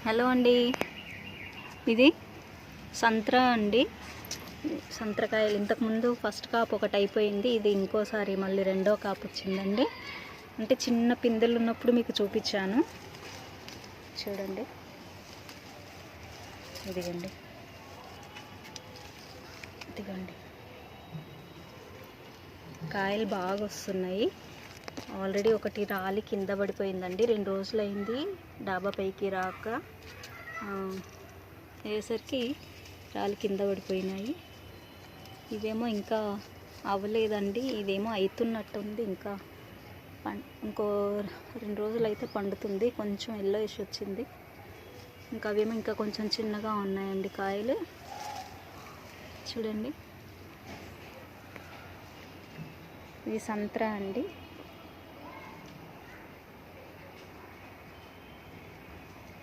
Hello అండి, ఇది సంత్రా అండి. సంత్రకాయలు ఇంతకుముందు ఫస్ట్ కాపు ఒకటి అయిపోయింది, ఇది ఇంకోసారి మళ్ళీ రెండో కాపు వచ్చిందండి. అంటే చిన్న పిందెలు ఉన్నప్పుడు మీకు చూపించాను చూడండి. ఇదిగండి, ఇదిగండి, కాయలు బాగా వస్తున్నాయి. ఆల్రెడీ ఒకటి రాలి కింద పడిపోయిందండి. 2 రోజులు అయింది డాబా పైకి రాక, అయ్యేసరికి రాలి కింద పడిపోయినాయి. ఇదేమో ఇంకా అవ్వలేదండి, ఇదేమో అవుతున్నట్టుంది. ఇంకా ఇంకో 2 రోజులు అయితే పండుతుంది. కొంచెం ఎల్లోయిష్ వచ్చింది. ఇంకా అవేమో ఇంకా కొంచెం చిన్నగా ఉన్నాయండి కాయలు. చూడండి, ఇది సంత్రా అండి.